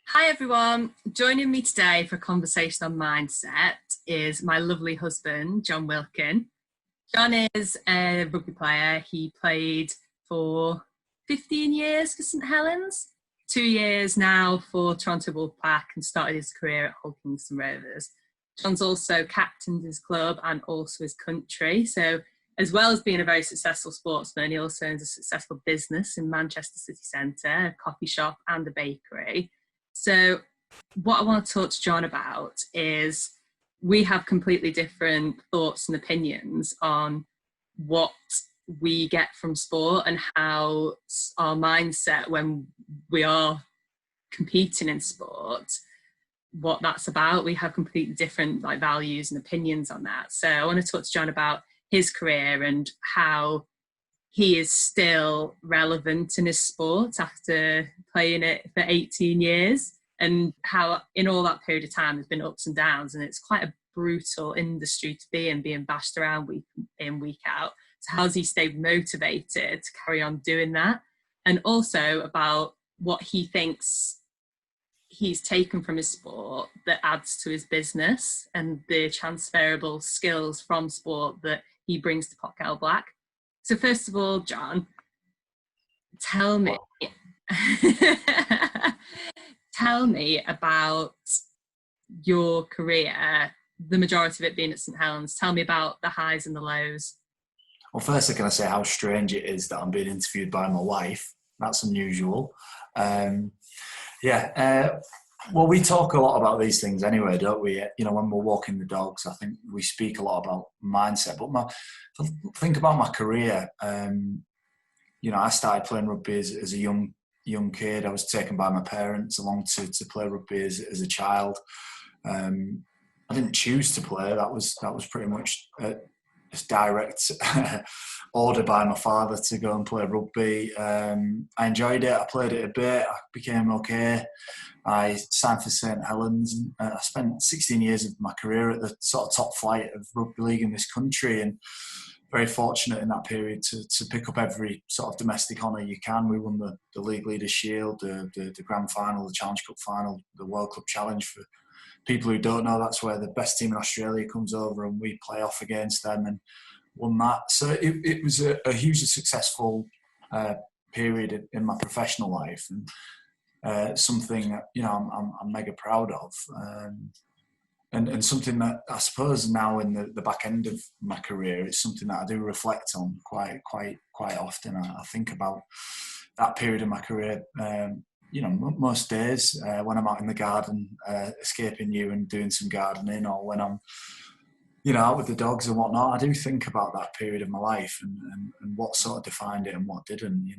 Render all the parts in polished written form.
Hi everyone, joining me today for a conversation on mindset is my lovely husband, Jon Wilkin. Jon is a rugby player. He played for 15 years for St Helens, 2 years now for Toronto Wolfpack, and started his career at Hull Kingston Rovers. Jon's also captained his club and also his country. So as well as being a very successful sportsman, he also owns a successful business in Manchester city centre, a coffee shop and a bakery. So what I want to talk to Jon about is we have completely different thoughts and opinions on what we get from sport and how our mindset when we are competing in sport, what that's about. We have completely different values and opinions on that. So I want to talk to Jon about his career and how he is still relevant in his sport after playing it for 18 years, and how in all that period of time there's been ups and downs, and it's quite a brutal industry to be in, being bashed around week in, week out. So how's he stayed motivated to carry on doing that? And also about what he thinks he's taken from his sport that adds to his business and the transferable skills from sport that he brings to Pot Kettle Black. So first of all, Jon, tell me about your career, the majority of it being at St Helens. Tell me about the highs and the lows. Well, first, can I say how strange it is that I'm being interviewed by my wife? That's unusual. Well, we talk a lot about these things anyway, don't we? You know, when we're walking the dogs, I think we speak a lot about mindset. But think about my career. I started playing rugby as a young kid. I was taken by my parents along to play rugby as a child. I didn't choose to play. That was pretty much a direct order by my father to go and play rugby. I enjoyed it. I played it a bit. I became okay. I signed for St Helens, and I spent 16 years of my career at the sort of top flight of rugby league in this country, and very fortunate in that period to pick up every sort of domestic honour you can. We won the League Leaders Shield, the Grand Final, the Challenge Cup Final, the World Cup Challenge. For people who don't know, that's where the best team in Australia comes over and we play off against them, and won that. So it was a hugely successful period in my professional life, and something that I'm mega proud of. And something that I suppose now in the back end of my career, it's something that I do reflect on quite often. I think about that period of my career, most days when I'm out in the garden, escaping you and doing some gardening, or when I'm, out with the dogs and whatnot. I do think about that period of my life and what sort of defined it and what didn't,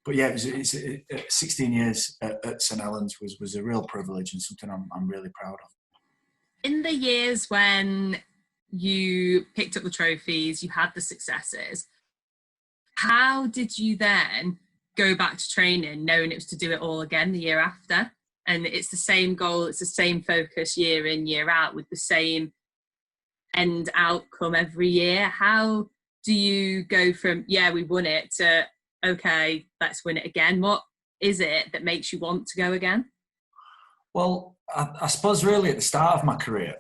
But yeah, it's 16 years at St Helens was a real privilege and something I'm really proud of. In the years when you picked up the trophies, you had the successes, how did you then go back to training knowing it was to do it all again the year after? And it's the same goal, it's the same focus year in, year out, with the same end outcome every year. How do you go from, we won it, to, okay, let's win it again? What is it that makes you want to go again? Well, I suppose really at the start of my career,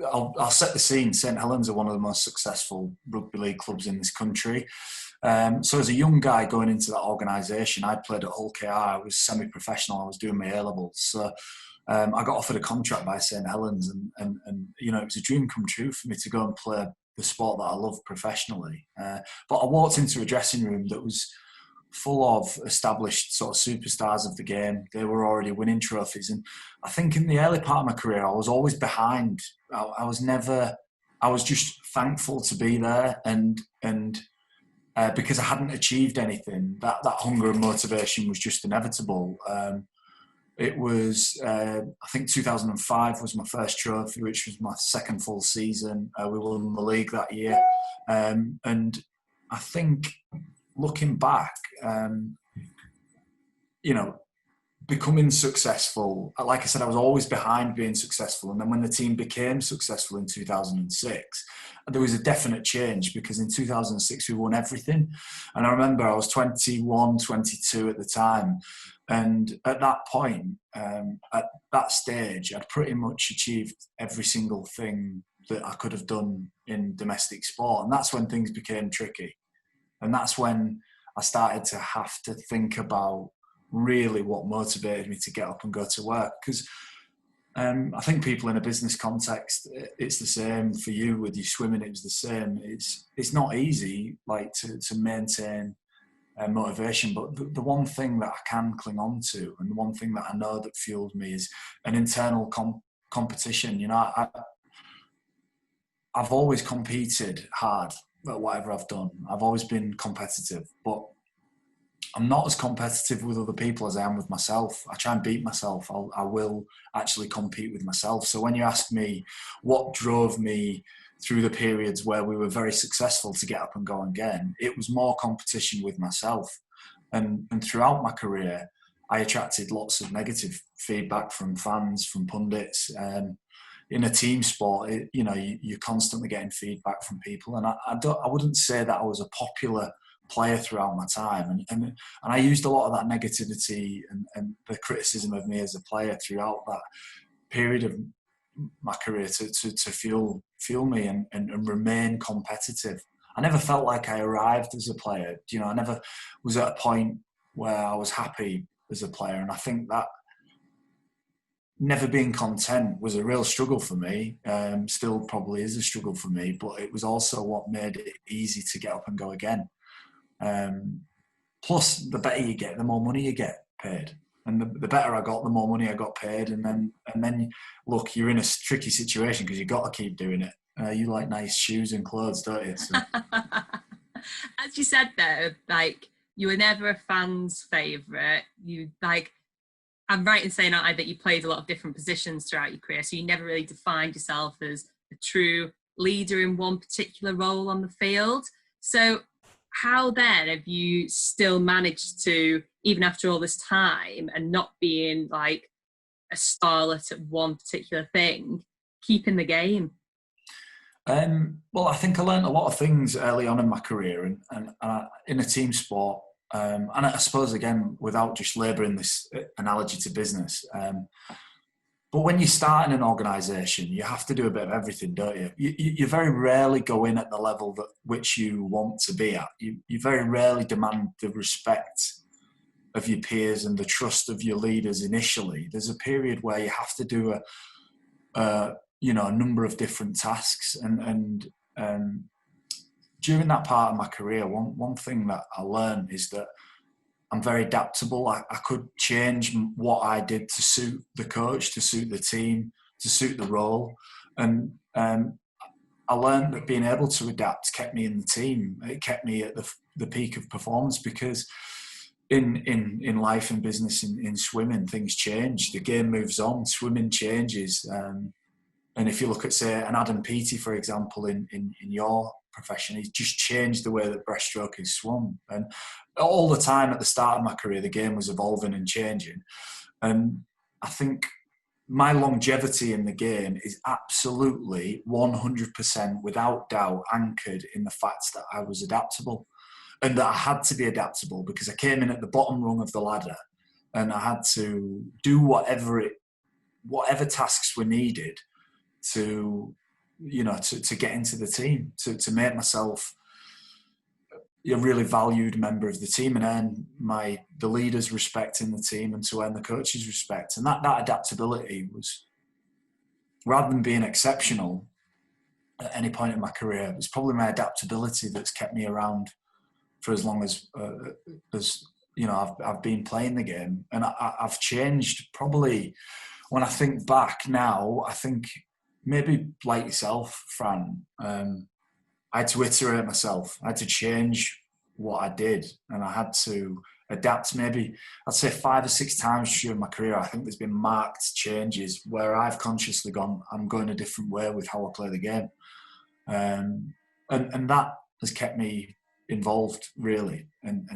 I'll set the scene. St Helens are one of the most successful rugby league clubs in this country. So as a young guy going into that organisation, I'd played at Hull KR. I was semi-professional. I was doing my A-levels. So I got offered a contract by St Helens, and it was a dream come true for me to go and play the sport that I love professionally. But I walked into a dressing room that was full of established sort of superstars of the game. They were already winning trophies. And I think in the early part of my career, I was always behind. I was just thankful to be there. And because I hadn't achieved anything, that hunger and motivation was just inevitable. It was, I think 2005 was my first trophy, which was my second full season. We won the league that year. And I think, looking back, becoming successful, like I said, I was always behind being successful. And then when the team became successful in 2006, there was a definite change, because in 2006 we won everything. And I remember I was 21, 22 at the time. And at that point, at that stage, I'd pretty much achieved every single thing that I could have done in domestic sport. And that's when things became tricky. And that's when I started to have to think about really what motivated me to get up and go to work. Because I think people in a business context, it's the same for you with your swimming. It was the same. It's not easy, like to maintain motivation. But the one thing that I can cling on to, and the one thing that I know that fueled me, is an internal competition. You know, I've always competed hard at whatever I've done. I've always been competitive, but I'm not as competitive with other people as I am with myself. I try and beat myself. I will actually compete with myself. So when you ask me what drove me through the periods where we were very successful to get up and go again, it was more competition with myself. And throughout my career, I attracted lots of negative feedback from fans, from pundits. In a team sport, you're constantly getting feedback from people. And I wouldn't say that I was a popular player throughout my time, and I used a lot of that negativity and the criticism of me as a player throughout that period of my career to fuel me and remain competitive. I never felt like I arrived as a player. You know, I never was at a point where I was happy as a player, and I think that never being content was a real struggle for me. Still probably is a struggle for me, but it was also what made it easy to get up and go again. Plus, the better you get, the more money you get paid. And the better I got, the more money I got paid. And then look, you're in a tricky situation because you've got to keep doing it. You like nice shoes and clothes, don't you? So. As you said there, like, you were never a fan's favourite. I'm right in saying, aren't I, that you played a lot of different positions throughout your career, so you never really defined yourself as a true leader in one particular role on the field. So how then have you still managed to, even after all this time and not being like a starlet at one particular thing, keep in the game? Well, I think I learned a lot of things early on in my career, and in a team sport. And I suppose, again, without just labouring this analogy to business, but when you start in an organisation, you have to do a bit of everything, don't you? You very rarely go in at the level which you want to be at. You very rarely demand the respect of your peers and the trust of your leaders initially. There's a period where you have to do a number of different tasks, and during that part of my career, one thing that I learned is that I'm very adaptable. I could change what I did to suit the coach, to suit the team, to suit the role. And I learned that being able to adapt kept me in the team. It kept me at the peak of performance, because in life and business, in swimming, things change. The game moves on. Swimming changes. And if you look at, say, an Adam Peaty, for example, in your profession, he's just changed the way that breaststroke is swum. And all the time at the start of my career, the game was evolving and changing. And I think my longevity in the game is absolutely 100%, without doubt, anchored in the fact that I was adaptable, and that I had to be adaptable because I came in at the bottom rung of the ladder, and I had to do whatever tasks were needed to get into the team, to make myself a really valued member of the team and earn the leaders' respect in the team, and to earn the coaches' respect. And that adaptability was, rather than being exceptional at any point in my career, it was probably my adaptability that's kept me around for as long as I've been playing the game. And I've changed, probably, when I think back now, I think maybe like yourself, Fran, I had to iterate myself. I had to change what I did, and I had to adapt. Maybe I'd say 5 or 6 times during my career, I think there's been marked changes where I've consciously gone, I'm going a different way with how I play the game. And that has kept me involved, really. And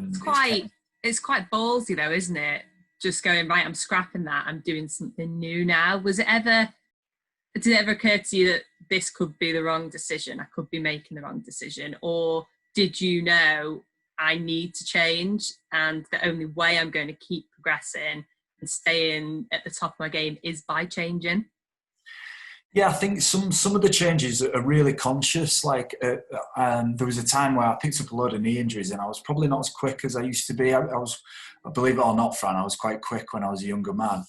it's quite ballsy though, isn't it? just going, right, I'm scrapping that, I'm doing something new now? Did it ever occur to you that this could be the wrong decision? I could be making the wrong decision? Or did you know I need to change, and the only way I'm going to keep progressing and staying at the top of my game is by changing? Yeah, I think some of the changes are really conscious. Like there was a time where I picked up a load of knee injuries, and I was probably not as quick as I used to be. I was, believe it or not, Fran, I was quite quick when I was a younger man.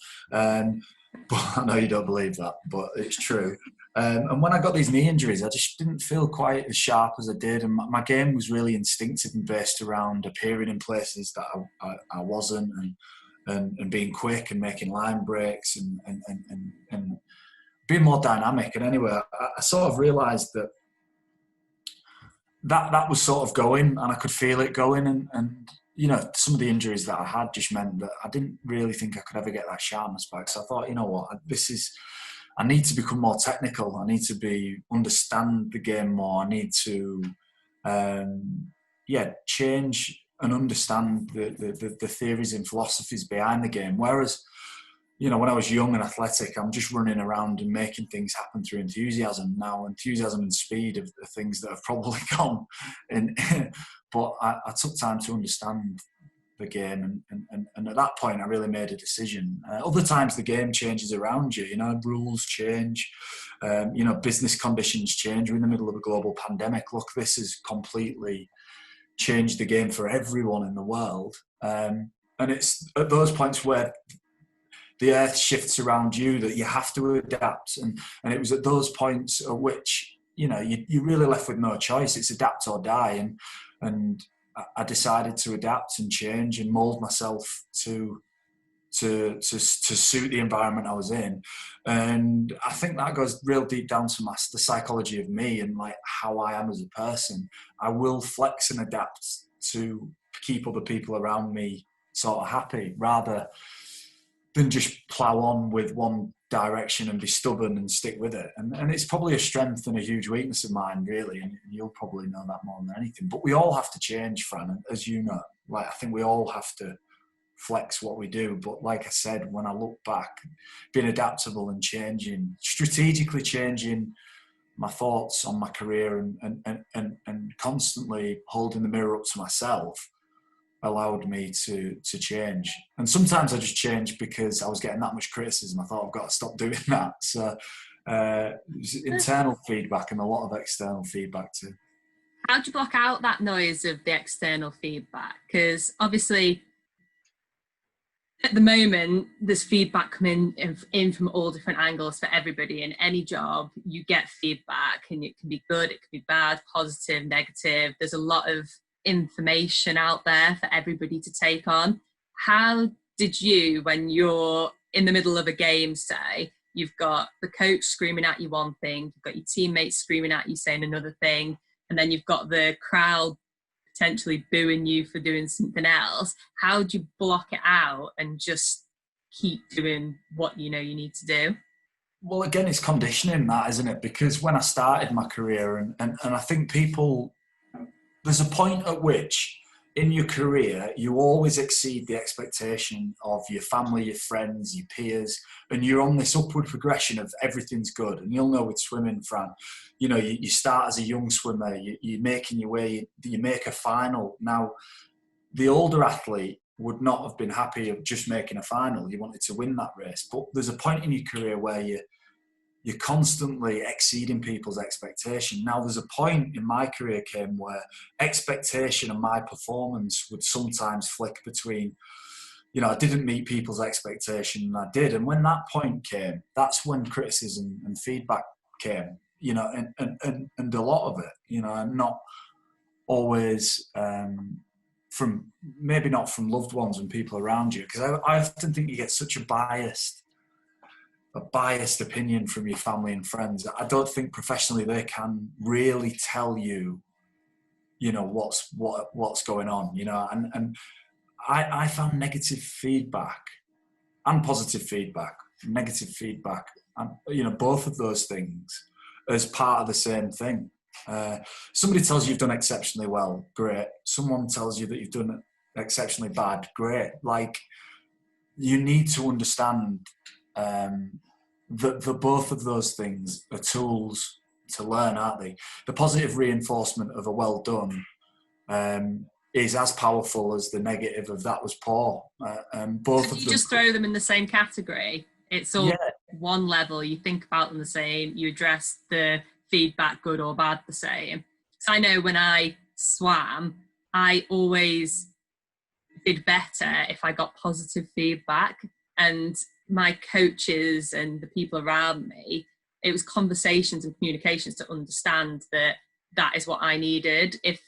But I know you don't believe that, but it's true. And when I got these knee injuries, I just didn't feel quite as sharp as I did, and my game was really instinctive and based around appearing in places that I wasn't, and being quick and making line breaks and being more dynamic. And anyway, I sort of realised that was sort of going, and I could feel it going. And you know, some of the injuries that I had just meant that I didn't really think I could ever get that sharpness back. So I thought, you know what, I need to become more technical. I need to understand the game more. I need to, change and understand the theories and philosophies behind the game. Whereas, you know, when I was young and athletic, I'm just running around and making things happen through enthusiasm. Now, enthusiasm and speed are things that have probably gone. But I took time to understand the game, and at that point, I really made a decision. Other times, the game changes around you. You know, rules change. You know, business conditions change. We're in the middle of a global pandemic. Look, this has completely changed the game for everyone in the world. And it's at those points where the earth shifts around you that you have to adapt. And it was at those points at which, you know, you're really left with no choice. It's adapt or die. And I decided to adapt and change and mould myself to suit the environment I was in. And I think that goes real deep down to the psychology of me and like how I am as a person. I will flex and adapt to keep other people around me sort of happy, rather than just plow on with one direction and be stubborn and stick with it. And it's probably a strength and a huge weakness of mine, really. And you'll probably know that more than anything. But we all have to change, Fran, as you know. Like, I think we all have to flex what we do. But like I said, when I look back, being adaptable and changing, strategically changing my thoughts on my career and constantly holding the mirror up to myself allowed me to change. And sometimes I just changed because I was getting that much criticism. I thought, I've got to stop doing that. So internal feedback and a lot of external feedback too. How do you block out that noise of the external feedback? Because obviously at the moment there's feedback coming in from all different angles for everybody. In any job you get feedback, and it can be good, it can be bad, positive, negative. There's a lot of information out there for everybody to take on. How did you, when you're in the middle of a game, say, you've got the coach screaming at you one thing, you've got your teammates screaming at you saying another thing, and then you've got the crowd potentially booing you for doing something else, how do you block it out and just keep doing what you know you need to do? Well, again, it's conditioning, that, isn't it? Because when I started my career, and I think there's a point at which in your career you always exceed the expectation of your family, your friends, your peers, and you're on this upward progression of everything's good. And you'll know with swimming, Fran, you know, you start as a young swimmer, you're making your way, you make a final. Now, the older athlete would not have been happy of just making a final. You wanted to win that race. But there's a point in your career where you're constantly exceeding people's expectation. Now, there's a point in my career came where expectation and my performance would sometimes flick between, you know, I didn't meet people's expectation and I did. And when that point came, that's when criticism and feedback came, you know, and a lot of it, you know, and not always from, maybe not from loved ones and people around you. Because I often think you get such a biased opinion from your family and friends. I don't think professionally they can really tell you, you know, what's going on, you know. And I found negative feedback and positive feedback, negative feedback, and, you know, both of those things as part of the same thing. Somebody tells you you've done exceptionally well, great. Someone tells you that you've done exceptionally bad, great. Like, you need to understand that the both of those things are tools to learn, aren't they? The positive reinforcement of a well done is as powerful as the negative of that was poor. Both So of you them. just throw them in the same category? It's all one level. You think about them the same. You address the feedback, good or bad, the same. So I know when I swam, I always did better if I got positive feedback, and my coaches and the people around me, it was conversations and communications to understand that that is what I needed. If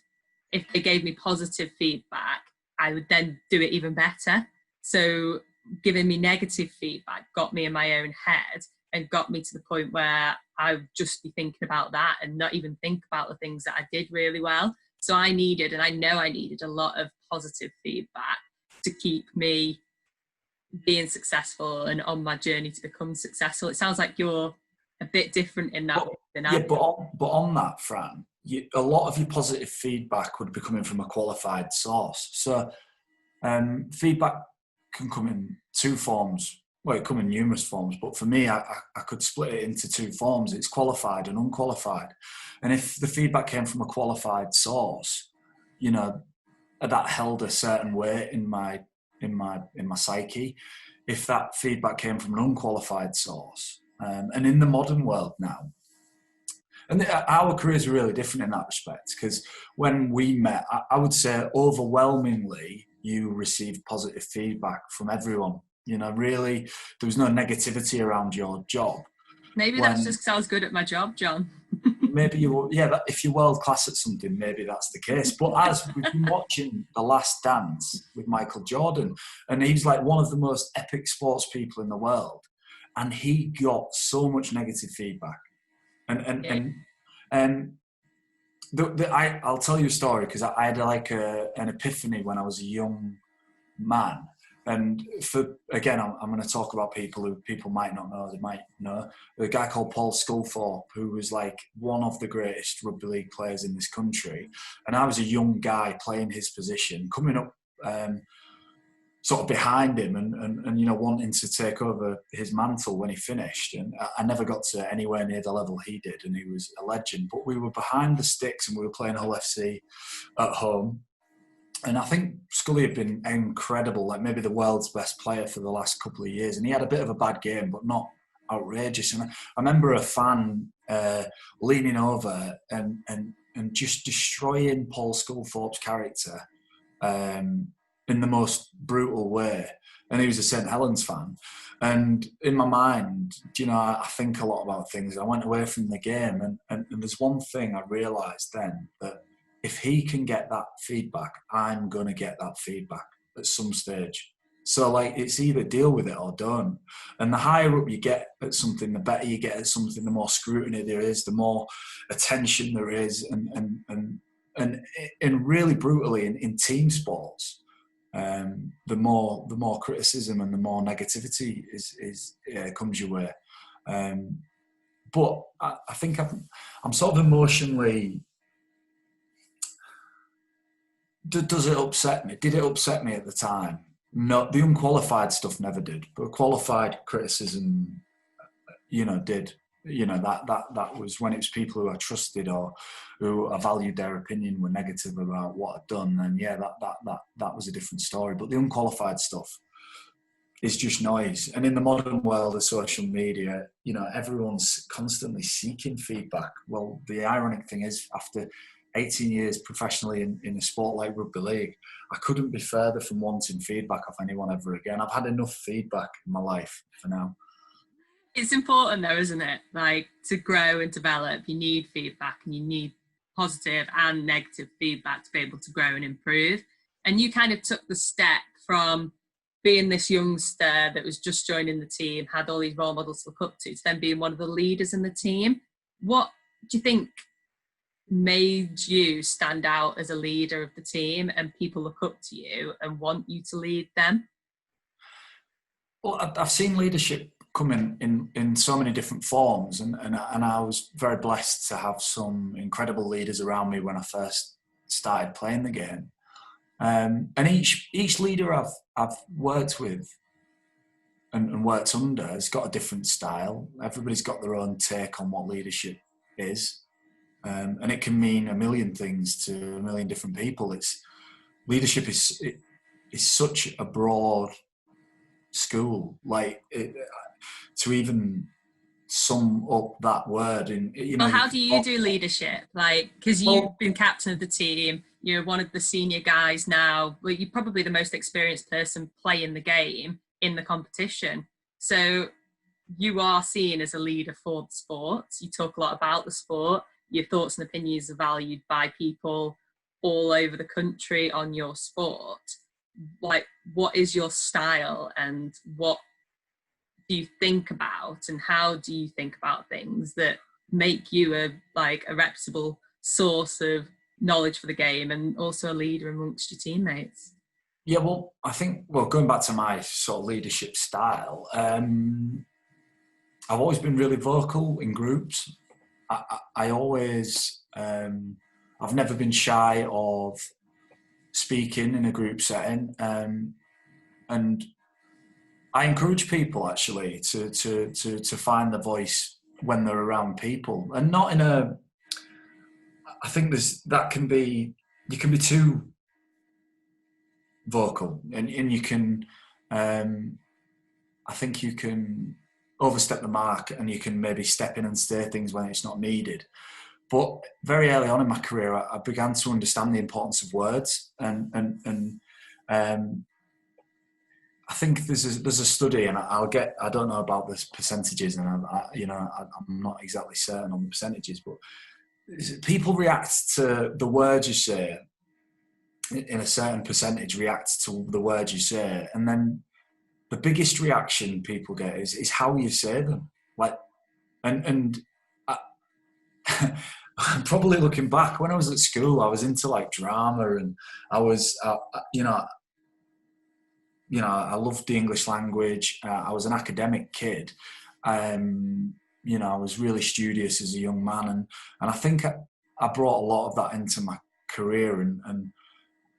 they gave me positive feedback, I would then do it even better. So giving me negative feedback got me in my own head and got me to the point where I would just be thinking about that and not even think about the things that I did really well. So I needed, and I know I needed, a lot of positive feedback to keep me being successful and on my journey to become successful. It sounds like you're a bit different in that way than I am. But on that, Fran, a lot of your positive feedback would be coming from a qualified source. So feedback can come in two forms. Well, it come in numerous forms, but for me, I could split it into two forms. It's qualified and unqualified. And if the feedback came from a qualified source, you know, that held a certain weight in my psyche. If that feedback came from an unqualified source, and in the modern world now, and our careers are really different in that respect, because when we met, I would say overwhelmingly you received positive feedback from everyone. You know, really, there was no negativity around your job. Maybe that's just because I was good at my job, John. Maybe if you're world class at something, maybe that's the case. But as we've been watching The Last Dance with Michael Jordan, and he's like one of the most epic sports people in the world, and he got so much negative feedback. I'll tell you a story, because I had like an epiphany when I was a young man. And again, I'm going to talk about people who people might not know. They might know a guy called Paul Sculthorpe, who was like one of the greatest rugby league players in this country. And I was a young guy playing his position, coming up sort of behind him and you know, wanting to take over his mantle when he finished. And I never got to anywhere near the level he did, and he was a legend. But we were behind the sticks and we were playing Hull FC at home. And I think Scully had been incredible, like maybe the world's best player for the last couple of years. And he had a bit of a bad game, but not outrageous. And I remember a fan leaning over and just destroying Paul Sculthorpe's character in the most brutal way. And he was a St Helens fan. And in my mind, you know, I think a lot about things. I went away from the game, and there's one thing I realised then, that if he can get that feedback, I'm going to get that feedback at some stage. So, like, it's either deal with it or don't. And the higher up you get at something, the better you get at something, the more scrutiny there is, the more attention there is. And really brutally, in team sports, the more criticism and the more negativity comes your way. But I think I'm sort of emotionally... Does it upset me? Did it upset me at the time? No, the unqualified stuff never did, but qualified criticism, you know, did. You know, that was when it was people who I trusted or who I valued their opinion were negative about what I'd done. Then yeah, that was a different story. But the unqualified stuff is just noise. And in the modern world of social media, you know, everyone's constantly seeking feedback. Well, the ironic thing is, after 18 years professionally in a sport like rugby league, I couldn't be further from wanting feedback off anyone ever again. I've had enough feedback in my life for now. It's important though, isn't it? Like, to grow and develop, you need feedback, and you need positive and negative feedback to be able to grow and improve. And you kind of took the step from being this youngster that was just joining the team, had all these role models to look up to then being one of the leaders in the team. What do you think made you stand out as a leader of the team and people look up to you and want you to lead them? Well, I've seen leadership come in so many different forms, and I was very blessed to have some incredible leaders around me when I first started playing the game. And each leader I've worked with, and worked under has got a different style. Everybody's got their own take on what leadership is. And it can mean a million things to a million different people. Leadership is such a broad school. To even sum up that word in, well, how do you do leadership? Because you've been captain of the team, you're one of the senior guys now. Well, you're probably the most experienced person playing the game in the competition. So you are seen as a leader for the sport. You talk a lot about the sport. Your thoughts and opinions are valued by people all over the country on your sport. What is your style, and what do you think about, and how do you think about things that make you a reputable source of knowledge for the game, and also a leader amongst your teammates? Yeah, well, I think, going back to my sort of leadership style, I've always been really vocal in groups. I always, I've never been shy of speaking in a group setting, and I encourage people actually to find their voice when they're around people, and not in a. I think you can be too vocal, and you can. I think you can overstep the mark, and you can maybe step in and say things when it's not needed. But very early on in my career, I began to understand the importance of words, and I think there's a study, and I don't know about the percentages, and I'm not exactly certain on the percentages, but people react to the words you say in a certain percentage, react to the words you say, and then the biggest reaction people get is how you say them. Probably looking back, when I was at school, I was into drama, and I was, I loved the English language. I was an academic kid. I was really studious as a young man, and I think I brought a lot of that into my career, and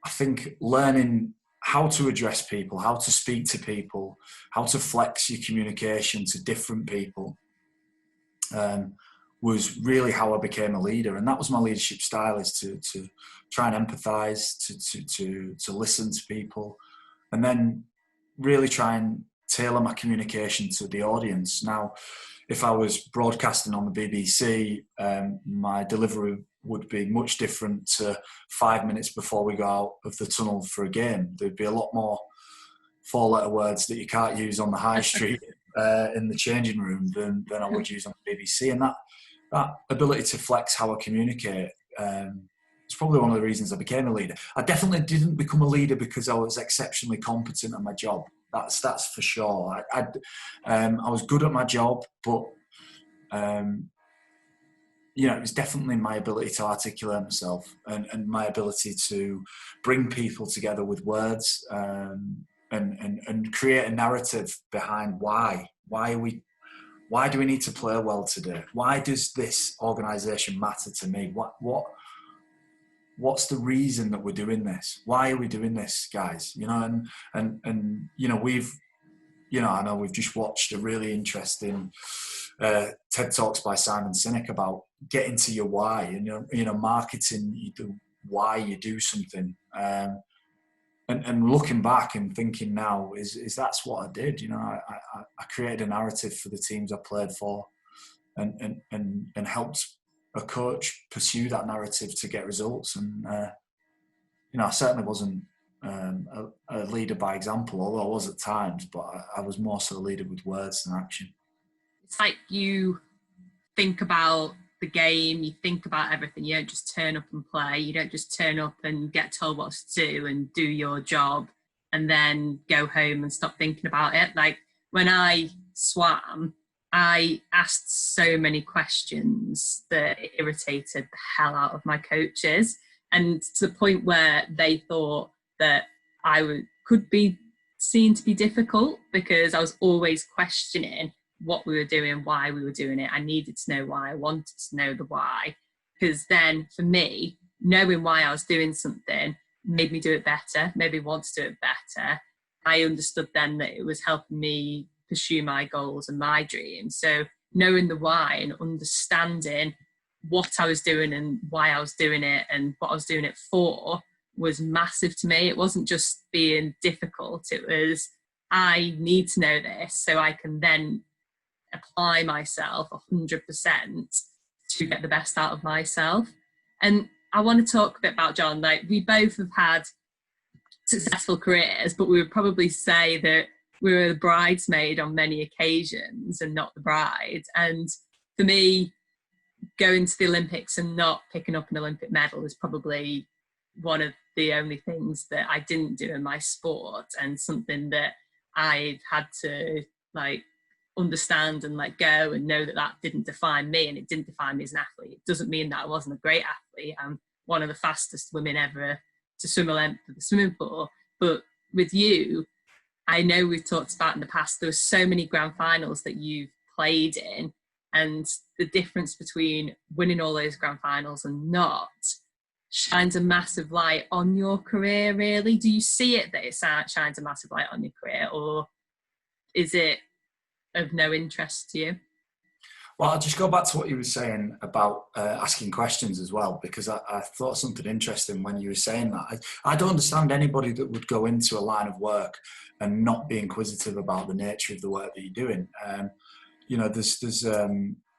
I think learning how to address people, how to speak to people, how to flex your communication to different people, was really how I became a leader. And that was my leadership style, is to try and empathise, to listen to people, and then really try and tailor my communication to the audience. Now, if I was broadcasting on the BBC, my delivery would be much different to 5 minutes before we go out of the tunnel for a game. There'd be a lot more four-letter words that you can't use on the high street in the changing room than I would use on the BBC. And that ability to flex how I communicate is probably one of the reasons I became a leader. I definitely didn't become a leader because I was exceptionally competent at my job. That's for sure. I was good at my job, but it was definitely my ability to articulate myself, and my ability to bring people together with words, and create a narrative behind why do we need to play well today? Why does this organisation matter to me? What's the reason that we're doing this? Why are we doing this, guys? I know we've just watched a really interesting TED Talks by Simon Sinek about getting to your why, and marketing why you do something. And looking back and thinking now, is that's what I did. I created a narrative for the teams I played for, and helped a coach pursue that narrative to get results. And I certainly wasn't a leader by example, although I was at times, but I was more so a leader with words than action. It's like you think about the game, you think about everything. You don't just turn up and play. You don't just turn up and get told what to do and do your job and then go home and stop thinking about it. Like when I swam, I asked so many questions that it irritated the hell out of my coaches, and to the point where they thought that I could be seen to be difficult because I was always questioning what we were doing, why we were doing it. I needed to know why. I wanted to know the why, because then for me, knowing why I was doing something made me do it better, made me want to do it better. I understood then that it was helping me pursue my goals and my dreams. So knowing the why and understanding what I was doing and why I was doing it and what I was doing it for was massive to me. It wasn't just being difficult. It was, I need to know this so I can then apply myself 100% to get the best out of myself. And I want to talk a bit about Jon. Like, we both have had successful careers, but we would probably say that we were the bridesmaid on many occasions and not the bride. And for me, going to the Olympics and not picking up an Olympic medal is probably one of the only things that I didn't do in my sport, and something that I've had to like understand and let go and know that that didn't define me, and it didn't define me as an athlete. It doesn't mean that I wasn't a great athlete. I'm one of the fastest women ever to swim a length of the swimming pool. But with you, I know we've talked about in the past, there were so many grand finals that you've played in, and the difference between winning all those grand finals and not shines a massive light on your career, really. Do you see it that it shines a massive light on your career, or is it of no interest to you? Well, I'll just go back to what you were saying about asking questions as well, because I thought something interesting when you were saying that. I don't understand anybody that would go into a line of work and not be inquisitive about the nature of the work that you're doing. You know, there's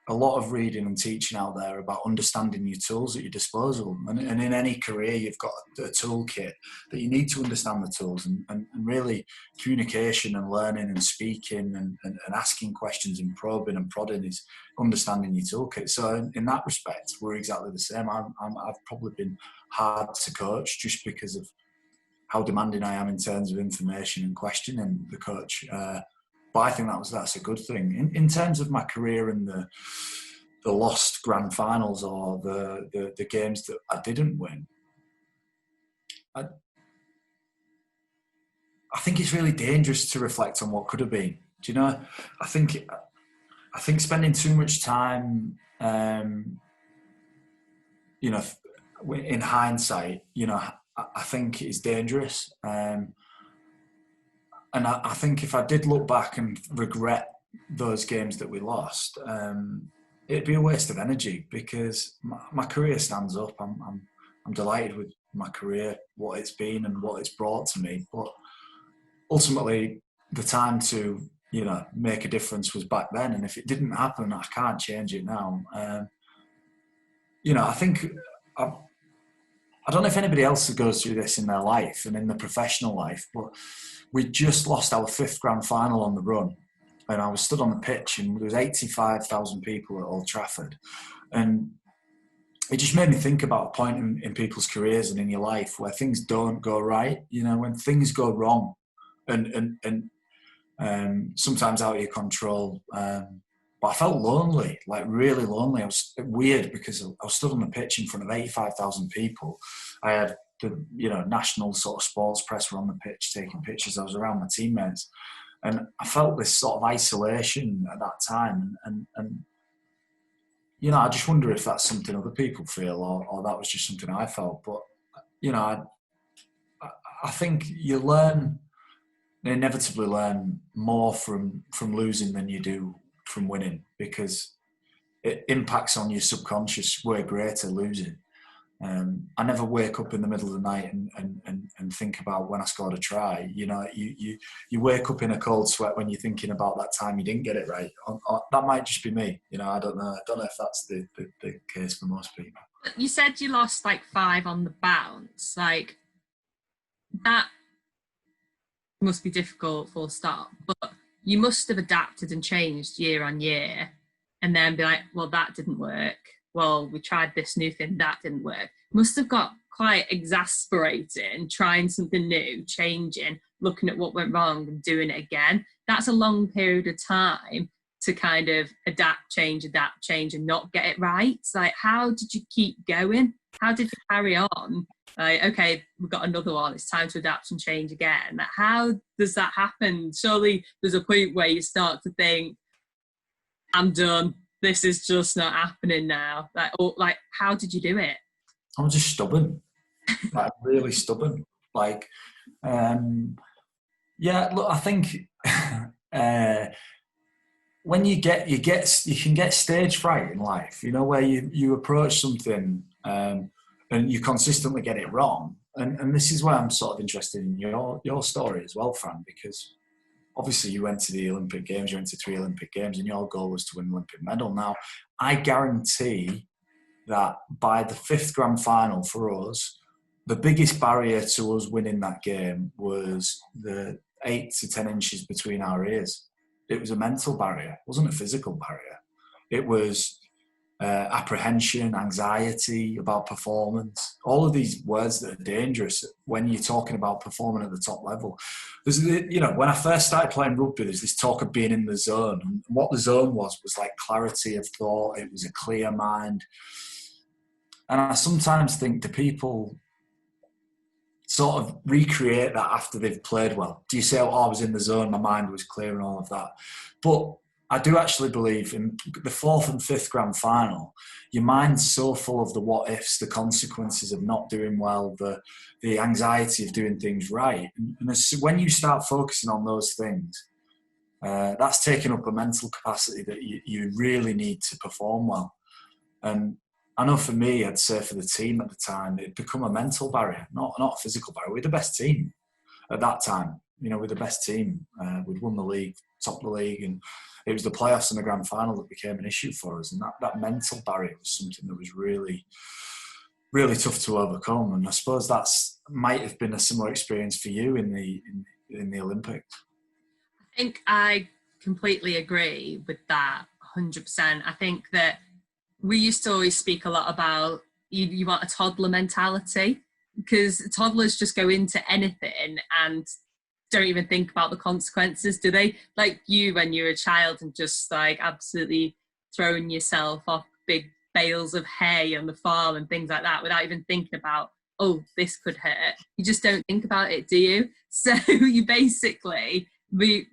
a lot of reading and teaching out there about understanding your tools at your disposal. And in any career, you've got a toolkit that you need to understand the tools, and really communication and learning and speaking and asking questions and probing and prodding is understanding your toolkit. So in that respect, we're exactly the same. I've probably been hard to coach just because of how demanding I am in terms of information and questioning the coach. But I think that's a good thing. In terms of my career and the lost grand finals or the games that I didn't win, I think it's really dangerous to reflect on what could have been. Do you know? I think spending too much time, you know, in hindsight, you know, I think is dangerous. And I think if I did look back and regret those games that we lost, it'd be a waste of energy, because my career stands up. I'm delighted with my career, what it's been and what it's brought to me. But ultimately, the time to, you know, make a difference was back then. And if it didn't happen, I can't change it now. You know, I think I don't know if anybody else goes through this in their life and in their professional life, but we just lost our 5th grand final on the run. And I was stood on the pitch and there was 85,000 people at Old Trafford. And it just made me think about a point in people's careers and in your life where things don't go right, you know, when things go wrong and sometimes out of your control. But I felt lonely, like really lonely. I was weird because I was stood on the pitch in front of 85,000 people. I had the, you know, national sort of sports press were on the pitch taking pictures. I was around my teammates, and I felt this sort of isolation at that time. And you know, I just wonder if that's something other people feel, or that was just something I felt. But you know, I think you inevitably learn more from losing than you do from winning, because it impacts on your subconscious way greater losing. I never wake up in the middle of the night and think about when I scored a try. You know, you wake up in a cold sweat when you're thinking about that time you didn't get it right. Or that might just be me. You know, I don't know if that's the case for most people. You said you lost like 5 on the bounce. Like, that must be difficult, full stop. But you must have adapted and changed year on year, and then be like, well, that didn't work. Well, we tried this new thing, that didn't work. Must have got quite exasperating, trying something new, changing, looking at what went wrong and doing it again. That's a long period of time to kind of adapt, change, and not get it right. It's like, how did you keep going? How did you carry on? Like, okay, we've got another one. It's time to adapt and change again. Like, how does that happen? Surely there's a point where you start to think, I'm done. This is just not happening now. Like, how did you do it? I'm just stubborn, like really stubborn. Like, yeah, look, I think when you can get stage fright in life, you know, where you approach something and you consistently get it wrong. And this is where I'm sort of interested in your story as well, Fran, because obviously you went to the Olympic Games, you went to 3 Olympic Games, and your goal was to win an Olympic medal. Now, I guarantee that by the 5th grand final for us, the biggest barrier to us winning that game was the 8 to 10 inches between our ears. It was a mental barrier. It wasn't a physical barrier. It was apprehension, anxiety about performance, all of these words that are dangerous when you're talking about performing at the top level. When I first started playing rugby, there's this talk of being in the zone. And what the zone was like clarity of thought. It was a clear mind. And I sometimes think the people sort of recreate that after they've played well. Do you say, I was in the zone, my mind was clear and all of that? But I do actually believe in the 4th and 5th grand final, your mind's so full of the what ifs, the consequences of not doing well, the anxiety of doing things right. And when you start focusing on those things, that's taking up a mental capacity that you really need to perform well. And I know for me, I'd say for the team at the time, it'd become a mental barrier, not a physical barrier. We're the best team at that time. You know, we're the best team. We'd won the league, topped the league, and it was the playoffs and the grand final that became an issue for us. And that mental barrier was something that was really, really tough to overcome. And I suppose might have been a similar experience for you in the Olympics. I think I completely agree with that, 100%. I think that we used to always speak a lot about you want a toddler mentality, because toddlers just go into anything and don't even think about the consequences, do they? Like you when you were a child and just like absolutely throwing yourself off big bales of hay on the farm and things like that without even thinking about, oh, this could hurt. You just don't think about it, do you? So you basically, we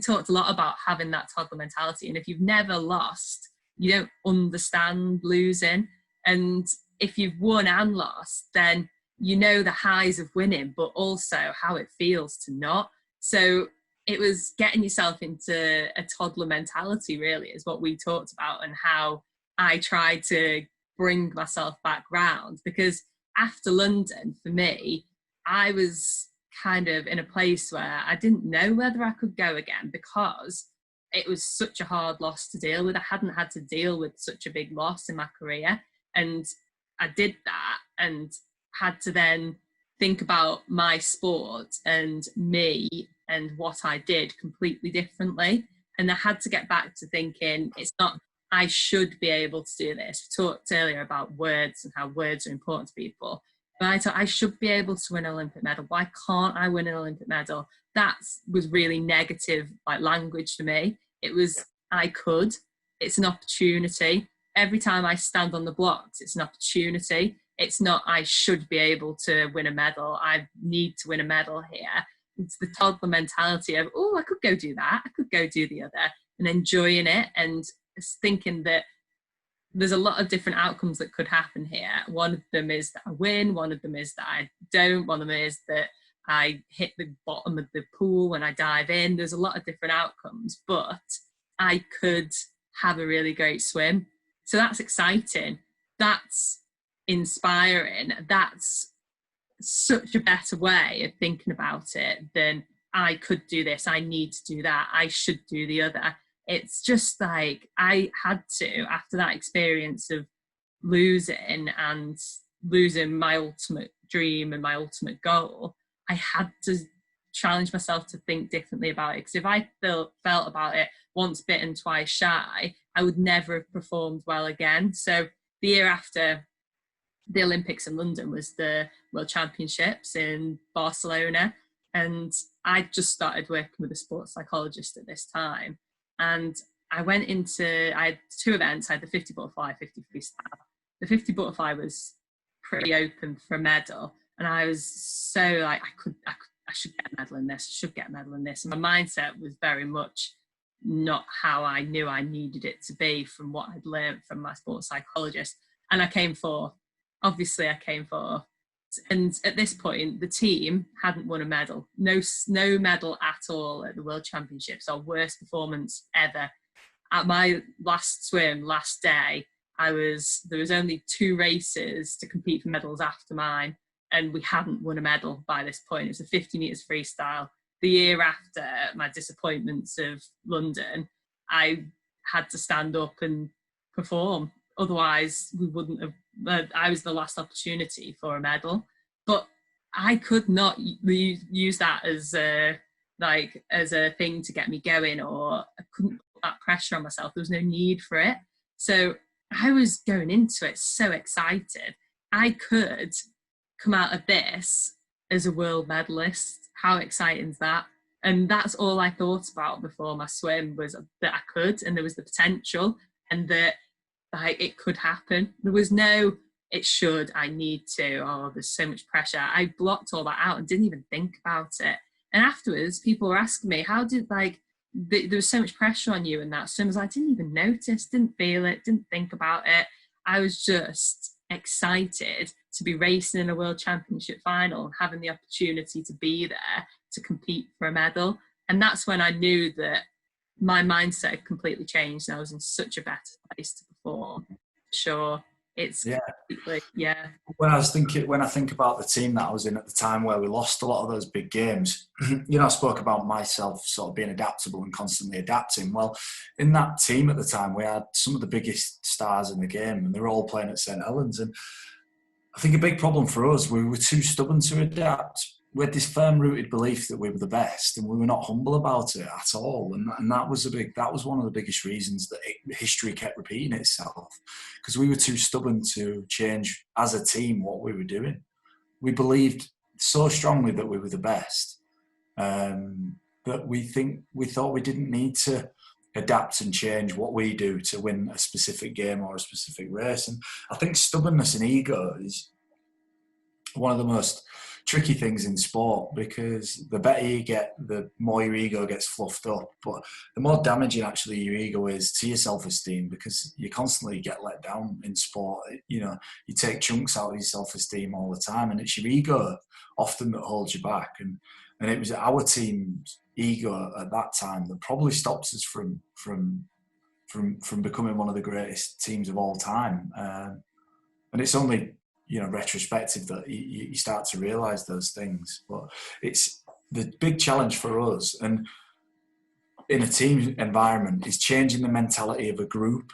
talked a lot about having that toddler mentality. And if you've never lost, you don't understand losing. And if you've won and lost, then you know the highs of winning, but also how it feels to not. So it was getting yourself into a toddler mentality, really, is what we talked about, and how I tried to bring myself back round. Because after London, for me, I was kind of in a place where I didn't know whether I could go again, because it was such a hard loss to deal with. I hadn't had to deal with such a big loss in my career. And I did that and had to then think about my sport and me and what I did completely differently. And I had to get back to thinking, it's not, I should be able to do this. We talked earlier about words and how words are important to people. But I thought I should be able to win an Olympic medal. Why can't I win an Olympic medal? That was really negative language to me. It was, I could. It's an opportunity. Every time I stand on the blocks, it's an opportunity. It's not, I should be able to win a medal. I need to win a medal here. It's the toddler mentality of, oh, I could go do that. I could go do the other, and enjoying it and thinking that there's a lot of different outcomes that could happen here. One of them is that I win. One of them is that I don't. One of them is that I hit the bottom of the pool when I dive in. There's a lot of different outcomes, but I could have a really great swim. So that's exciting. That's inspiring. That's such a better way of thinking about it than I could do this, I need to do that, I should do the other. It's just like I had to, after that experience of losing my ultimate dream and my ultimate goal, I had to challenge myself to think differently about it. Because if I felt about it once bitten, twice shy, I would never have performed well again. So the year after the Olympics in London was the World Championships in Barcelona. And I just started working with a sports psychologist at this time. And I had 2 events. I had the 50 butterfly, 50 freestyle. The 50 butterfly was pretty open for a medal. And I was so like, I should get a medal in this, And my mindset was very much not how I knew I needed it to be from what I'd learned from my sports psychologist. And I came fourth. Obviously, I came fourth. And at this point, the team hadn't won a medal. No medal at all at the World Championships. Our worst performance ever. At my last swim, last day, there was only 2 races to compete for medals after mine, and we hadn't won a medal by this point. It was a 50 metres freestyle. The year after my disappointments of London, I had to stand up and perform. Otherwise, we wouldn't have. I was the last opportunity for a medal, but I could not use that as a thing to get me going, or I couldn't put that pressure on myself. There was no need for it. So I was going into it so excited. I could come out of this as a world medalist. How exciting is that? And that's all I thought about before my swim, was that I could, and there was the potential, and that it could happen. There was no, it should, I need to, oh, there's so much pressure. I blocked all that out and didn't even think about it. And afterwards, people were asking me, how did, there was so much pressure on you in that swim. I didn't even notice, didn't feel it, didn't think about it. I was just excited to be racing in a World Championship final and having the opportunity to be there to compete for a medal. And that's when I knew that my mindset had completely changed and I was in such a better place to perform. Sure. It's yeah. When I think about the team that I was in at the time, where we lost a lot of those big games, I spoke about myself sort of being adaptable and constantly adapting. Well, in that team at the time, we had some of the biggest stars in the game, and they were all playing at St Helens. And I think a big problem for us, we were too stubborn to adapt. We had this firm-rooted belief that we were the best, and we were not humble about it at all. And that was one of the biggest reasons that history kept repeating itself, because we were too stubborn to change as a team what we were doing. We believed so strongly that we were the best, that we thought we didn't need to adapt and change what we do to win a specific game or a specific race. And I think stubbornness and ego is one of the most tricky things in sport, because the better you get, the more your ego gets fluffed up, but the more damaging actually your ego is to your self-esteem, because you constantly get let down in sport. You take chunks out of your self-esteem all the time, and it's your ego often that holds you back. And it was our team's ego at that time that probably stops us from becoming one of the greatest teams of all time. And it's only retrospective that you start to realise those things. But it's the big challenge for us, and in a team environment, is changing the mentality of a group.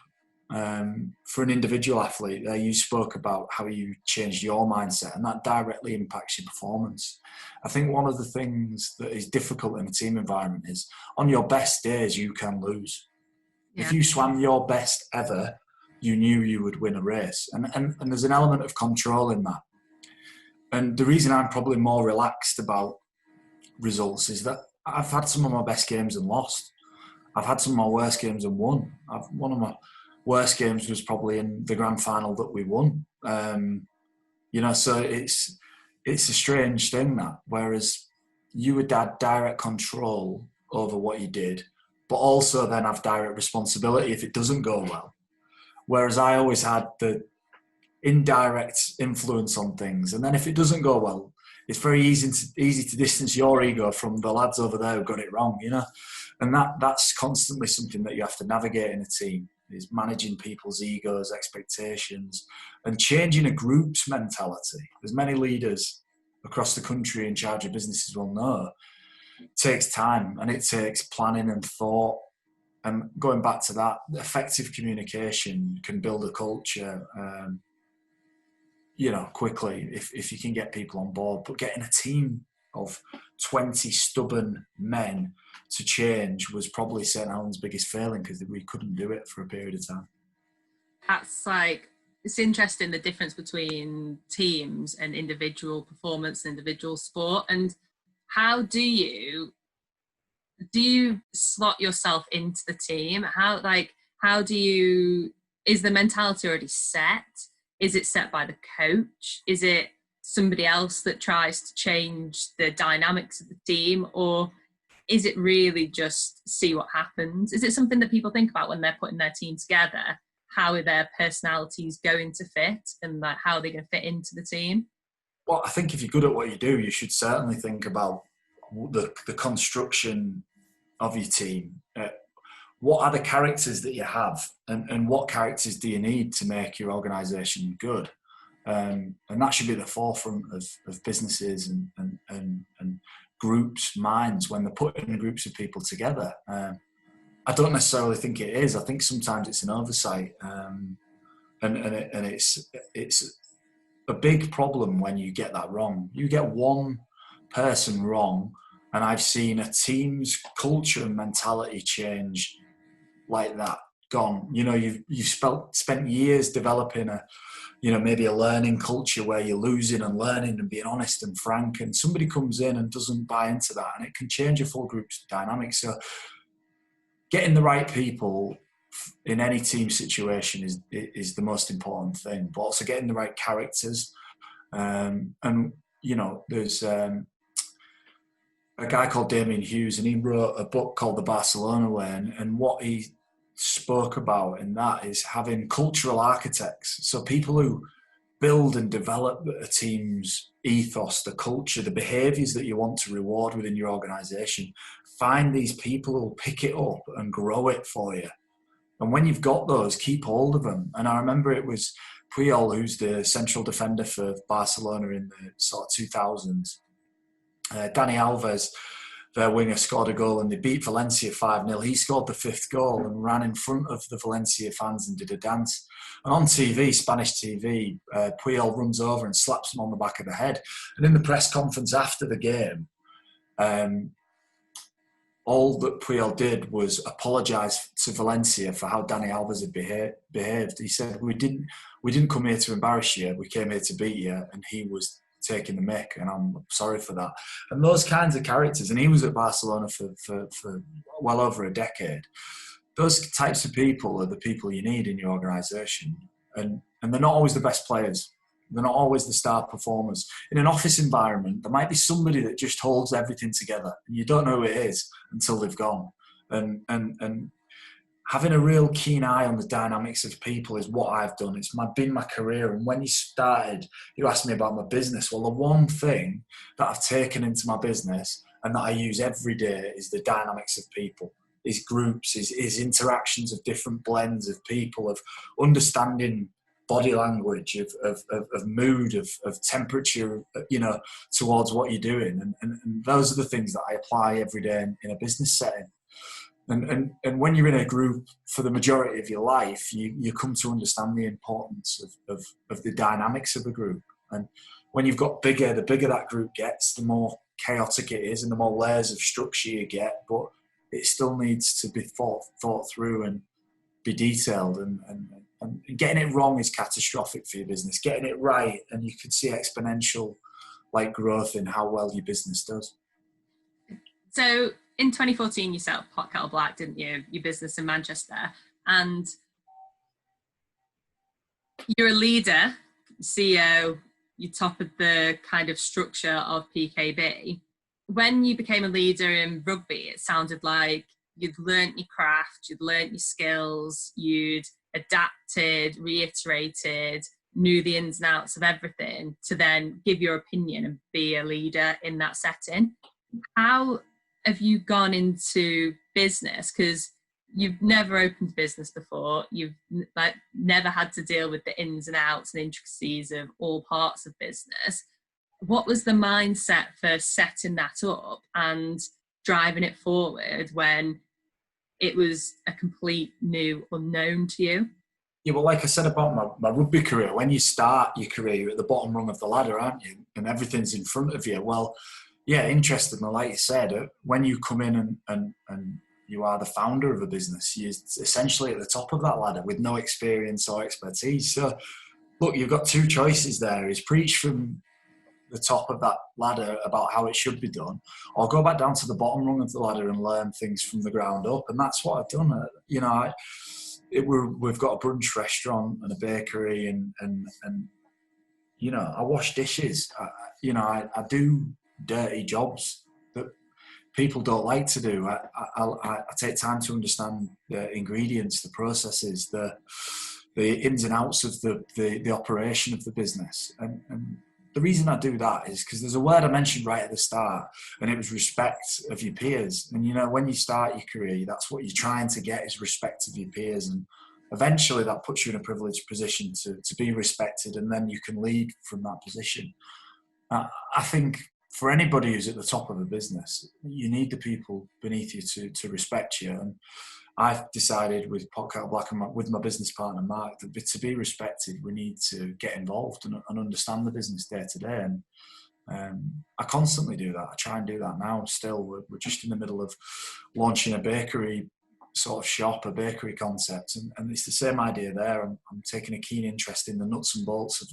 For an individual athlete, you spoke about how you changed your mindset, and that directly impacts your performance. I think one of the things that is difficult in a team environment is, on your best days, you can lose. Yeah. If you swam your best ever, you knew you would win a race. And there's an element of control in that. And the reason I'm probably more relaxed about results is that I've had some of my best games and lost. I've had some of my worst games and won. One of my worst games was probably in the grand final that we won. So it's a strange thing, that. Whereas you would have direct control over what you did, but also then have direct responsibility if it doesn't go well. Whereas I always had the indirect influence on things. And then if it doesn't go well, it's very easy to distance your ego from the lads over there who got it wrong, And that's constantly something that you have to navigate in a team, is managing people's egos, expectations, and changing a group's mentality. As many leaders across the country in charge of businesses will know, it takes time, and it takes planning and thought. And going back to that, effective communication can build a culture, quickly if you can get people on board. But getting a team of 20 stubborn men to change was probably St Helens' biggest failing, because we couldn't do it for a period of time. That's it's interesting, the difference between teams and individual performance and individual sport. And how do you slot yourself into the team? Is the mentality already set? Is it set by the coach? Is it somebody else that tries to change the dynamics of the team? Or is it really just see what happens? Is it something that people think about when they're putting their team together? How are their personalities going to fit, and how are they going to fit into the team? Well, I think if you're good at what you do, you should certainly think about the construction of your team. What are the characters that you have, and what characters do you need to make your organisation good? And that should be at the forefront of businesses and groups' minds when they're putting groups of people together. I don't necessarily think it is. I think sometimes it's an oversight, and it's a big problem when you get that wrong. You get one person wrong, and I've seen a team's culture and mentality change like that. Gone. You know, you've spent years developing maybe a learning culture where you're losing and learning and being honest and frank, and somebody comes in and doesn't buy into that, and it can change a full group's dynamic. So getting the right people in any team situation is the most important thing, but also getting the right characters. And there's a guy called Damien Hughes, and he wrote a book called The Barcelona Way, and what he spoke about in that is having cultural architects, so people who build and develop a team's ethos, the culture, the behaviours that you want to reward within your organisation. Find these people who'll pick it up and grow it for you. And when you've got those, keep hold of them. And I remember it was Puyol, who's the central defender for Barcelona in the sort of 2000s. Dani Alves, their winger, scored a goal and they beat Valencia 5-0. He scored the 5th goal and ran in front of the Valencia fans and did a dance. And on TV, Spanish TV, Puyol runs over and slaps him on the back of the head. And in the press conference after the game, all that Puyol did was apologise to Valencia for how Dani Alves had behaved. He said, we didn't come here to embarrass you, we came here to beat you, and he was taking the mick, and I'm sorry for that. And those kinds of characters, and he was at Barcelona for well over a decade. Those types of people are the people you need in your organisation, and they're not always the best players. They're not always the star performers. In an office environment, there might be somebody that just holds everything together, and you don't know who it is until they've gone. And having a real keen eye on the dynamics of people is what I've done. It's been my career. And when you asked me about my business. Well, the one thing that I've taken into my business and that I use every day is the dynamics of people. Is groups, is interactions of different blends of people, of understanding body language, of mood, of temperature, towards what you're doing. And those are the things that I apply every day in a business setting. And when you're in a group for the majority of your life, you come to understand the importance of the dynamics of a group. And when you've got bigger, the bigger that group gets, the more chaotic it is and the more layers of structure you get. But it still needs to be thought through and be detailed. And getting it wrong is catastrophic for your business. Getting it right, and you can see exponential growth in how well your business does. So in 2014, you set up Pot Kettle Black, didn't you? Your business in Manchester. And you're a leader, CEO, you're top of the kind of structure of PKB. When you became a leader in rugby, it sounded like you'd learnt your craft, you'd learnt your skills, you'd adapted, reiterated, knew the ins and outs of everything to then give your opinion and be a leader in that setting. How have you gone into business? Because you've never opened business before. You've never had to deal with the ins and outs and intricacies of all parts of business. What was the mindset for setting that up and driving it forward when it was a complete new unknown to you? Yeah, well, like I said about my rugby career, when you start your career, you're at the bottom rung of the ladder, aren't you? And everything's in front of you. Well, yeah, interestingly, like you said, when you come in and you are the founder of a business, you're essentially at the top of that ladder with no experience or expertise. So, look, you've got two choices there: is preach from the top of that ladder about how it should be done, or go back down to the bottom rung of the ladder and learn things from the ground up. And that's what I've done. We've got a brunch restaurant and a bakery, and I wash dishes. I do dirty jobs that people don't like to do. I take time to understand the ingredients, the processes, the ins and outs of the operation of the business, and the reason I do that is because there's a word I mentioned right at the start, and it was respect of your peers. And, you know, when you start your career, that's what you're trying to get, is respect of your peers. And eventually that puts you in a privileged position to be respected, and then you can lead from that position. I think for anybody who's at the top of a business, you need the people beneath you to respect you. And I've decided with Podcast Black and with my business partner Mark that to be respected, we need to get involved and understand the business day to day. And I constantly do that. I try and do that now. Still, we're just in the middle of launching a bakery sort of shop, a bakery concept, and it's the same idea there. I'm taking a keen interest in the nuts and bolts of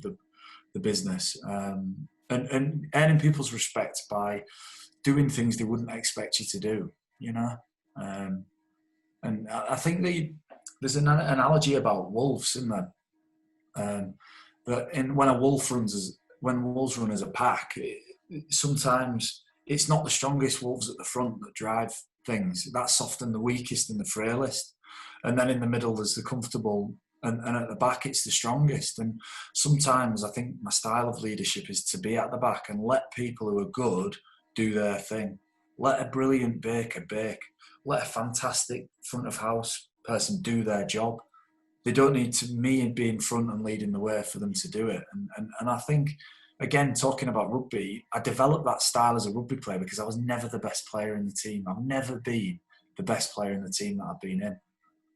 the business, and earning people's respect by doing things they wouldn't expect you to do. You know. And I think there's an analogy about wolves, isn't there? That when wolves run as a pack, sometimes it's not the strongest wolves at the front that drive things. That's often the weakest and the frailest. And then in the middle there's the comfortable, and at the back it's the strongest. And sometimes I think my style of leadership is to be at the back and let people who are good do their thing. Let a brilliant baker bake. Let a fantastic front of house person do their job. They don't need me be in front and leading the way for them to do it. And I think, again, talking about rugby, I developed that style as a rugby player because I was never the best player in the team. I've never been the best player in the team that I've been in.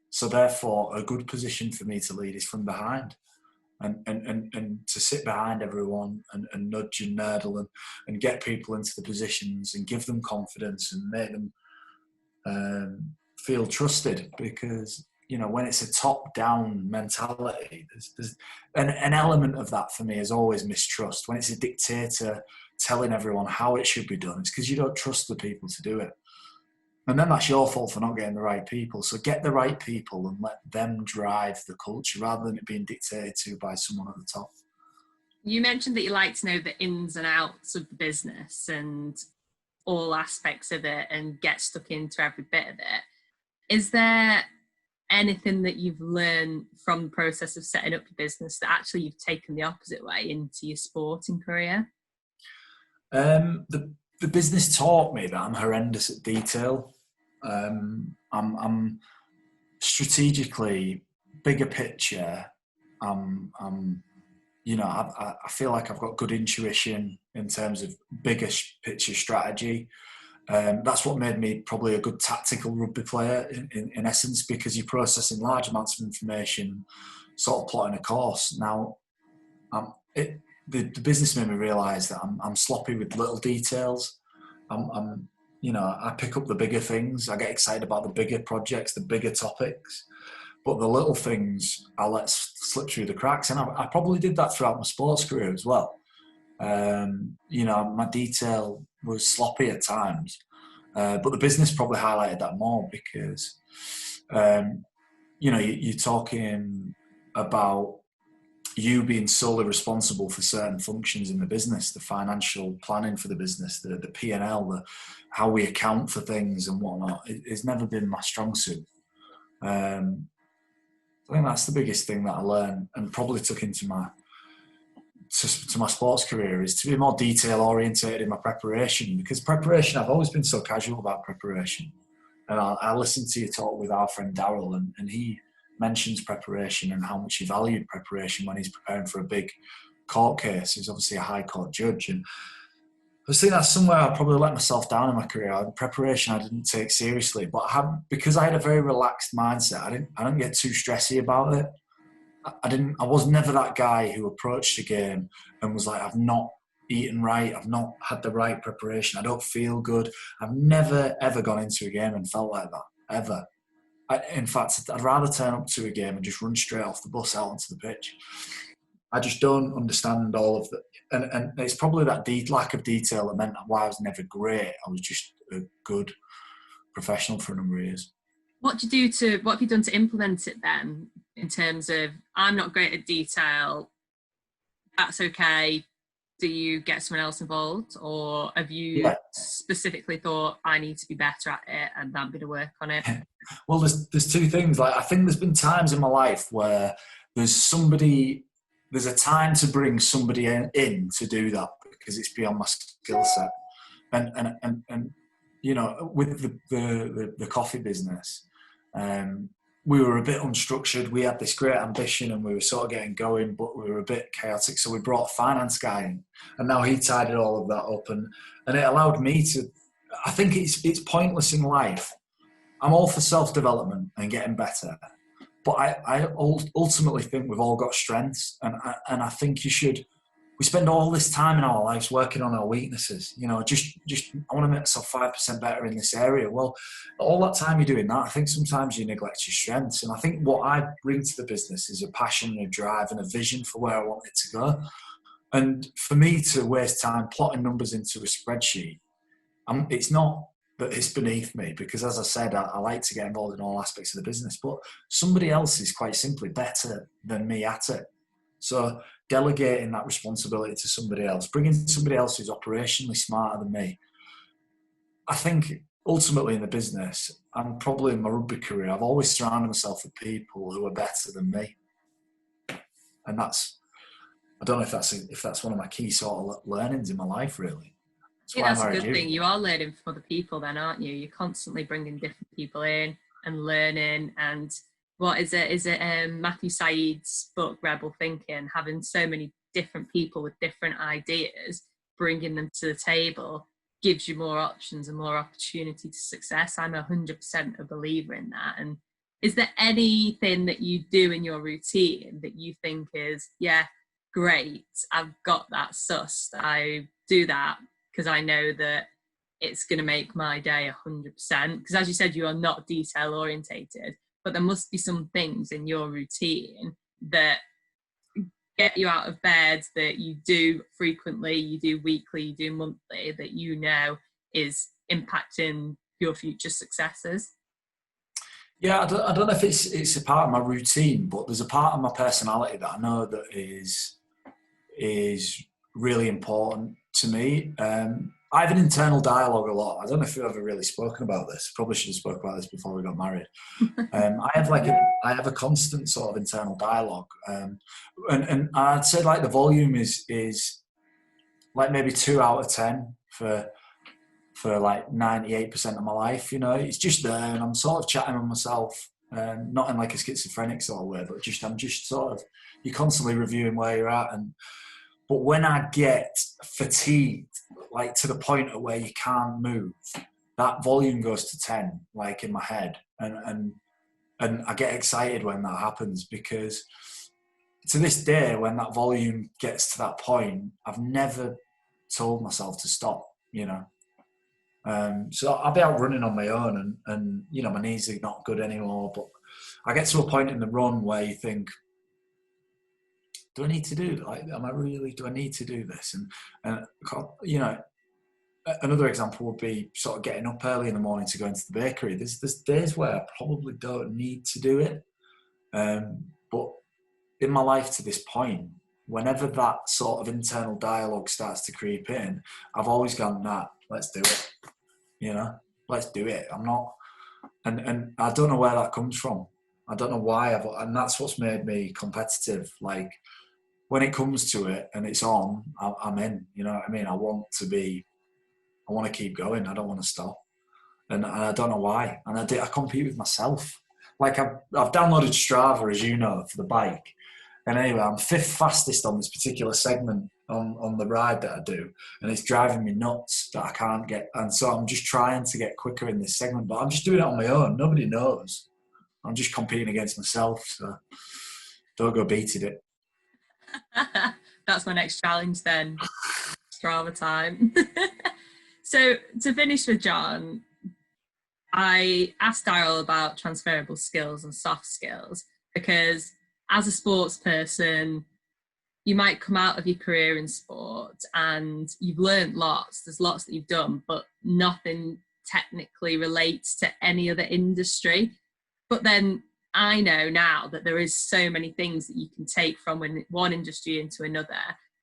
So therefore, a good position for me to lead is from behind. And to sit behind everyone and nudge and nurdle and get people into the positions and give them confidence and make them feel trusted. Because, you know, when it's a top-down mentality, there's an element of that for me is always mistrust. When it's a dictator telling everyone how it should be done, it's because you don't trust the people to do it. And then that's your fault for not getting the right people. So get the right people and let them drive the culture rather than it being dictated to by someone at the top. You mentioned that you like to know the ins and outs of the business and all aspects of it and get stuck into every bit of it. Is there anything that you've learned from the process of setting up your business that actually you've taken the opposite way into your sporting career? The business taught me that I'm horrendous at detail. I'm strategically bigger picture. You know, I feel like I've got good intuition in terms of bigger picture strategy. That's what made me probably a good tactical rugby player in essence, because you're processing large amounts of information, sort of plotting a course. Now, the business made me realise that I'm sloppy with little details. You know, I pick up the bigger things. I get excited about the bigger projects, the bigger topics. But the little things I let slip through the cracks. And I probably did that throughout my sports career as well. You know, my detail was sloppy at times. But the business probably highlighted that more because, you know, you're talking about you being solely responsible for certain functions in the business, the financial planning for the business, the P&L, how we account for things and whatnot. It's never been my strong suit. I think that's the biggest thing that I learned and probably took into my sports career, is to be more detail orientated in my preparation, because preparation, I've always been so casual about preparation. And I listened to you talk with our friend Daryl, and he mentions preparation and how much he valued preparation when he's preparing for a big court case. He's obviously a high court judge, and I was thinking that's somewhere I probably let myself down in my career. Preparation I didn't take seriously, but because I had a very relaxed mindset, I didn't get too stressy about it. I was never that guy who approached a game and was like, I've not eaten right, I've not had the right preparation, I don't feel good. I've never ever gone into a game and felt like that, ever. In fact, I'd rather turn up to a game and just run straight off the bus out onto the pitch. I just don't understand all of that. And it's probably that lack of detail that meant why I was never great. I was just a good professional for a number of years. What have you done to implement it then, in terms of, I'm not great at detail, that's okay, do you get someone else involved? Or have you specifically thought, I need to be better at it and that bit of work on it? Well, there's two things. Like, I think there's been times in my life where there's there's a time to bring somebody in to do that because it's beyond my skill set. And you know, with the coffee business, we were a bit unstructured. We had this great ambition and we were sort of getting going, but we were a bit chaotic. So we brought a finance guy in, and now he tidied all of that up, and it allowed me to. I think it's pointless in life. I'm all for self-development and getting better, but I ultimately think we've all got strengths, and I think you should. We spend all this time in our lives working on our weaknesses. You know, just I want to make myself 5% better in this area. Well, all that time you're doing that, I think sometimes you neglect your strengths. And I think what I bring to the business is a passion and a drive and a vision for where I want it to go. And for me to waste time plotting numbers into a spreadsheet, it's not that it's beneath me, because as I said, I like to get involved in all aspects of the business, but somebody else is quite simply better than me at it. So delegating that responsibility to somebody else, bringing somebody else who's operationally smarter than me. I think ultimately in the business, and probably in my rugby career, I've always surrounded myself with people who are better than me. And that's, I don't know if that's one of my key sort of learnings in my life, really. That's a good thing. You are learning from other people then, aren't you? You're constantly bringing different people in and learning. And what is it? Is it Matthew Said's book, Rebel Thinking? Having so many different people with different ideas, bringing them to the table gives you more options and more opportunity to success. I'm 100% a believer in that. And is there anything that you do in your routine that you think is, yeah, great, I've got that sussed, I do that because I know that it's going to make my day 100%? Because as you said, you are not detail orientated, but there must be some things in your routine that get you out of bed, that you do frequently, you do weekly, you do monthly, that you know is impacting your future successes. Yeah, I don't know if it's a part of my routine, but there's a part of my personality that I know that is really important to me. I have an internal dialogue a lot. I don't know if you've ever really spoken about this. Probably should have spoken about this before we got married. I have a constant sort of internal dialogue, and I'd say like the volume is like maybe 2 out of 10 for like 98% of my life. You know, it's just there, and I'm sort of chatting with myself, not in like a schizophrenic sort of way, but I'm just sort of, you're constantly reviewing where you're at. But when I get fatigued, like to the point of where you can't move, that volume goes to 10, like in my head. And I get excited when that happens, because to this day, when that volume gets to that point, I've never told myself to stop, you know. So I'll be out running on my own and, you know, my knees are not good anymore. But I get to a point in the run where you think, do I need to do, like, do I need to do this? And you know, another example would be sort of getting up early in the morning to go into the bakery. There's days where I probably don't need to do it. But in my life to this point, whenever that sort of internal dialogue starts to creep in, I've always gone, nah, let's do it. You know, let's do it. I'm not, and I don't know where that comes from. I don't know why, and that's what's made me competitive. Like, when it comes to it and it's on, I'm in. You know what I mean? I want to keep going. I don't want to stop, and I don't know why. And I compete with myself. Like, I've downloaded Strava, as you know, for the bike. And anyway, I'm 5th fastest on this particular segment on the ride that I do, and it's driving me nuts that I can't get. And so I'm just trying to get quicker in this segment, but I'm just doing it on my own. Nobody knows. I'm just competing against myself. So don't go beating it. That's my next challenge then. Strava time. So to finish with Jon, I asked Daryl about transferable skills and soft skills, because as a sports person, you might come out of your career in sport and you've learned lots. There's lots that you've done, but nothing technically relates to any other industry. But then I know now that there is so many things that you can take from one industry into another,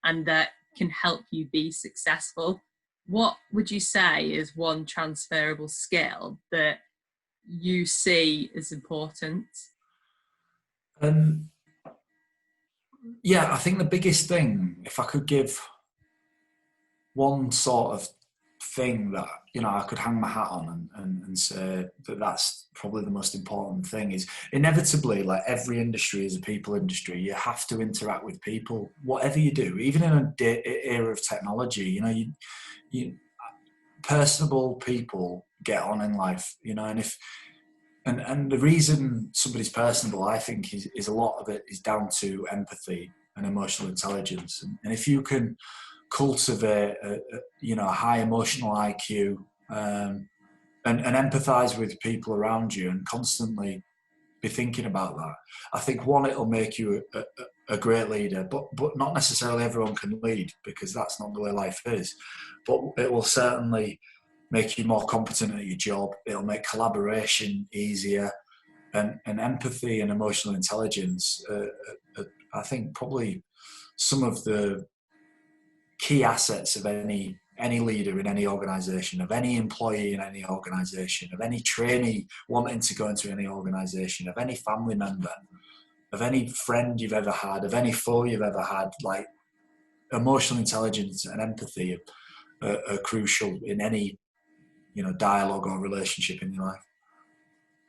and that can help you be successful. What would you say is one transferable skill that you see as important? Yeah, I think the biggest thing, if I could give one sort of thing that, you know, I could hang my hat on and say that that's probably the most important thing, is inevitably, like every industry is a people industry. You have to interact with people, whatever you do, even in an era of technology. You know, you personable people get on in life, you know, and if and the reason somebody's personable, I think, is a lot of it is down to empathy and emotional intelligence. And if you can cultivate you know, a high emotional IQ, and empathise with people around you, and constantly be thinking about that, I think, one, it'll make you a great leader, but not necessarily everyone can lead, because that's not the way life is. But it will certainly make you more competent at your job. It'll make collaboration easier, and empathy and emotional intelligence. I think probably some of the key assets of any leader in any organisation, of any employee in any organisation, of any trainee wanting to go into any organisation, of any family member, of any friend you've ever had, of any foe you've ever had. Like, emotional intelligence and empathy are crucial in any, you know, dialogue or relationship in your life.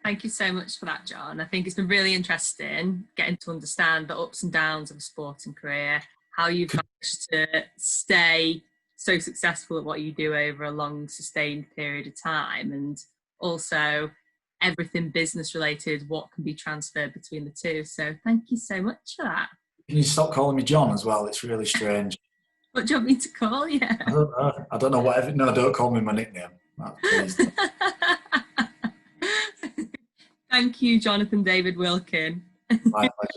Thank you so much for that, Jon. I think it's been really interesting getting to understand the ups and downs of a sporting career, how you've managed to stay so successful at what you do over a long, sustained period of time, and also everything business related, what can be transferred between the two. So thank you so much for that. Can you stop calling me Jon as well? It's really strange. What do you want me to call you? I don't know. Whatever. No, don't call me my nickname. Please. Thank you, Jonathan David Wilkin. My pleasure.